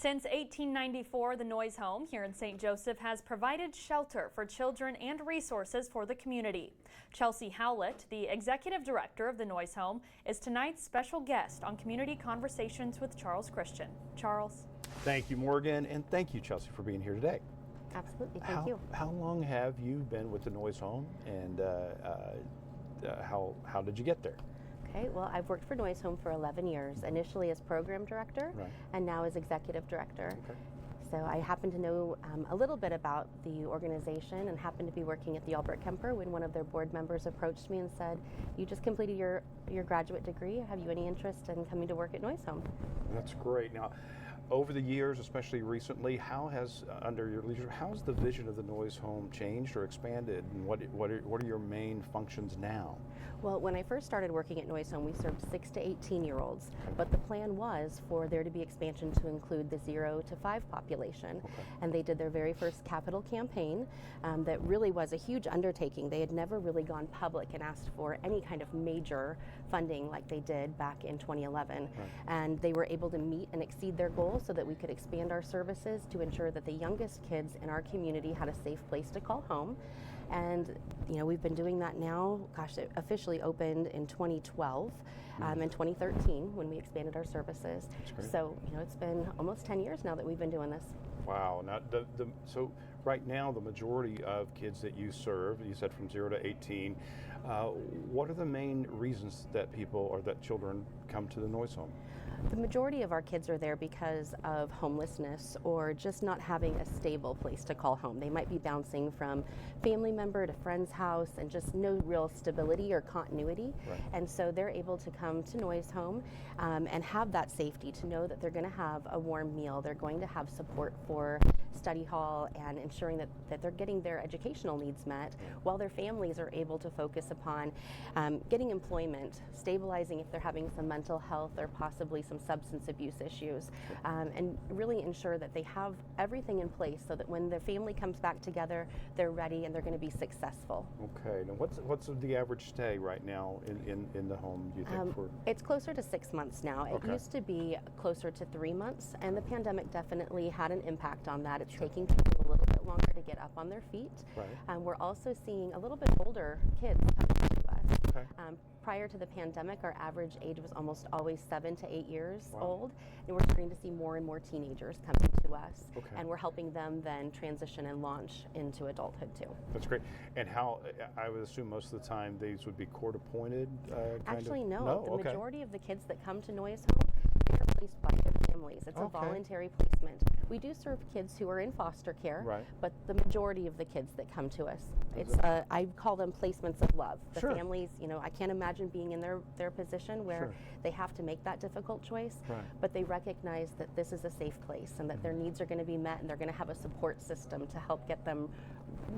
Since 1894, the Noyes Home here in St. Joseph has provided shelter for children and resources for the community. Chelsea Howlett, the executive director of the Noyes Home, is tonight's special guest on Community Conversations with Charles Christian. Charles. Thank you, Morgan, and thank you, Chelsea, for being here today. Absolutely, thank you. How long have you been with the Noyes Home, and how did you get there? Okay, well, I've worked for Noyes Home for 11 years, initially as program director, Right. and now as executive director. Okay. So I happen to know a little bit about the organization and happened to be working at the Albert Kemper when one of their board members approached me and said, "You just completed your graduate degree. Have you any interest in coming to work at Noyes Home?" That's great. Now, over the years, especially recently, how has, under your leadership, how has the vision of the Noyes Home changed or expanded, and what are your main functions now? Well, when I first started working at Noyes Home, we served 6 to 18-year-olds, but the plan was for there to be expansion to include the 0 to 5 population. Okay. And they did their very first capital campaign that really was a huge undertaking. They had never really gone public and asked for any kind of major funding like they did back in 2011. Right. And they were able to meet and exceed their goals so that we could expand our services to ensure that the youngest kids in our community had a safe place to call home. And we've been doing that now. Gosh, it officially opened in 2012 and 2013 when we expanded our services. So it's been almost 10 years now that we've been doing this. Wow. Now, so right now, the majority of kids that you serve, you said from 0 to 18, what are the main reasons that people or that children come to the Noyes Home? The majority of our kids are there because of homelessness or just not having a stable place to call home. They might be bouncing from family member to friend's house and just no real stability or continuity. Right. And so they're able to come to Noyes Home and have that safety to know that they're going to have a warm meal. They're going to have support for study hall and ensuring that they're getting their educational needs met while their families are able to focus upon getting employment, stabilizing if they're having some mental health or possibly some substance abuse issues, and really ensure that they have everything in place so that when their family comes back together, they're ready and they're going to be successful. Okay. Now, what's the average stay right now in the home, do you think? It's closer to 6 months now. It Okay. used to be closer to 3 months, and the pandemic definitely had an impact on that. It's taking people a little bit longer to get up on their feet. Right. We're also seeing a little bit older kids coming to us. Okay. Prior to the pandemic, our average age was almost always 7 to 8 years Wow. old, and we're starting to see more and more teenagers coming to us, Okay. and we're helping them then transition and launch into adulthood too. That's great. And how, I would assume most of the time these would be court appointed? Actually, no. The Okay. majority of the kids that come to Noyes Home, they're placed by their families. It's a Okay. voluntary placement. We do serve kids who are in foster care, Right. but the majority of the kids that come to us, I call them placements of love. The Sure. families, I can't imagine being in their position where Sure. they have to make that difficult choice, Right. but they recognize that this is a safe place and that their needs are going to be met and they're going to have a support system to help get them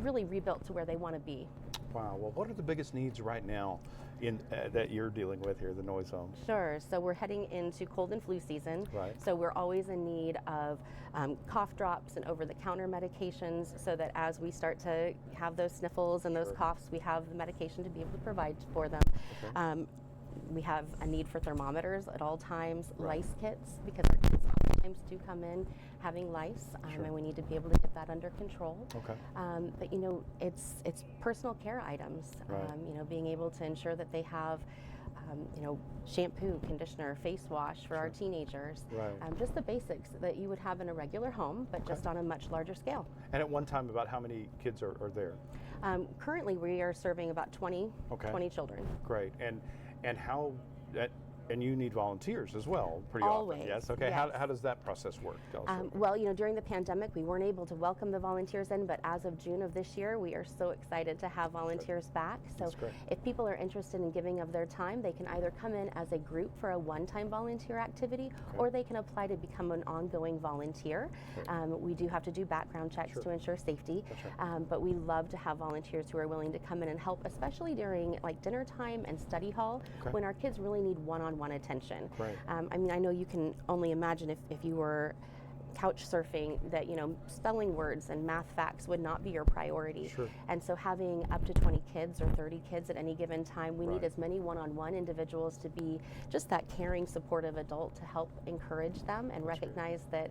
really rebuilt to where they want to be. Wow. Well, what are the biggest needs right now that you're dealing with here at the Noyes Home? Sure. So we're heading into cold and flu season. Right. So we're always in need of cough drops and over-the-counter medications so that as we start to have those sniffles and those Sure. coughs, we have the medication to be able to provide for them. Okay. We have a need for thermometers at all times, Right. lice kits, because our kids oftentimes do come in having lice, Sure. and we need to be able to get that under control. Okay. But it's personal care items. Right. Being able to ensure that they have shampoo, conditioner, face wash for our Sure. teenagers. Right. Just the basics that you would have in a regular home, but Okay. just on a much larger scale. And at one time, about how many kids are there? Currently, we are serving about 20 children. Great. And how, and you need volunteers as well, pretty Always, often. Yes. Okay. yes. How does that process work? Tell us a little bit. Well, during the pandemic, we weren't able to welcome the volunteers in, but as of June of this year, we are so excited to have volunteers back. So That's great. if people are interested in giving of their time, they can either come in as a group for a one-time volunteer activity, Okay. or they can apply to become an ongoing volunteer. Great. We do have to do background checks Sure. to ensure safety, That's right. but we love to have volunteers who are willing to come in and help, especially during like dinner time and study hall, Okay. when our kids really need one-on-one attention. Right. I know you can only imagine if you were couch surfing, that spelling words and math facts would not be your priority. Sure. And so having up to 20 kids or 30 kids at any given time, we need Right. as many one-on-one individuals to be just that caring, supportive adult to help encourage them and recognize that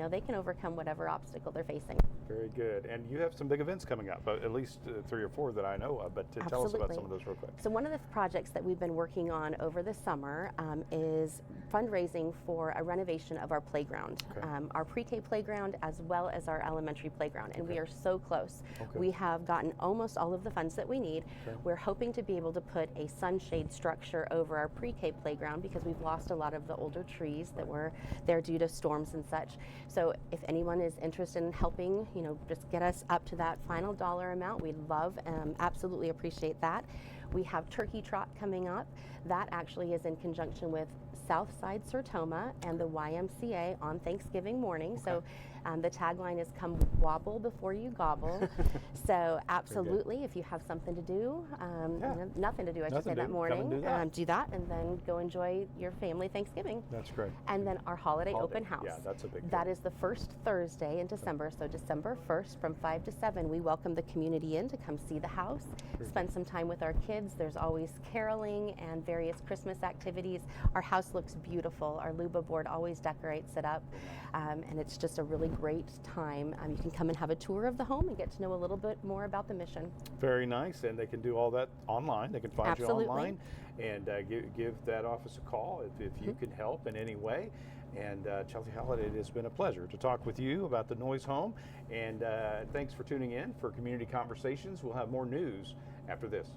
they can overcome whatever obstacle they're facing. Very good. And you have some big events coming up, at least 3 or 4 that I know of, but tell us about some of those real quick. So one of the projects that we've been working on over the summer is fundraising for a renovation of our playground, Okay. Our pre-K playground as well as our elementary playground, and we are so close. Okay. We have gotten almost all of the funds that we need. Okay. We're hoping to be able to put a sunshade structure over our pre-K playground because we've lost a lot of the older trees that were there due to storms and such. So if anyone is interested in helping, just get us up to that final dollar amount, we'd love, absolutely appreciate that. We have Turkey Trot coming up. That actually is in conjunction with Southside Sertoma and the YMCA on Thanksgiving morning. Okay. So the tagline is "Come wobble before you gobble." So absolutely, if you have something to do, nothing to do, I should say, that morning, do that, and then go enjoy your family Thanksgiving. That's great. And then our holiday open house. Yeah, that's a big That deal. is the first Thursday in December. So December 1st from 5 to 7, we welcome the community in to come see the house, spend some time with our kids. There's always caroling and various Christmas activities. Our house looks beautiful. Our Luba board always decorates it up, and it's just a really great time. You can come and have a tour of the home and get to know a little bit more about the mission. Very nice, and they can do all that online. They can find Absolutely. you online, and give that office a call if you can help in any way. And Chelsea Howlett, it has been a pleasure to talk with you about the Noyes Home, and thanks for tuning in for Community Conversations. We'll have more news after this.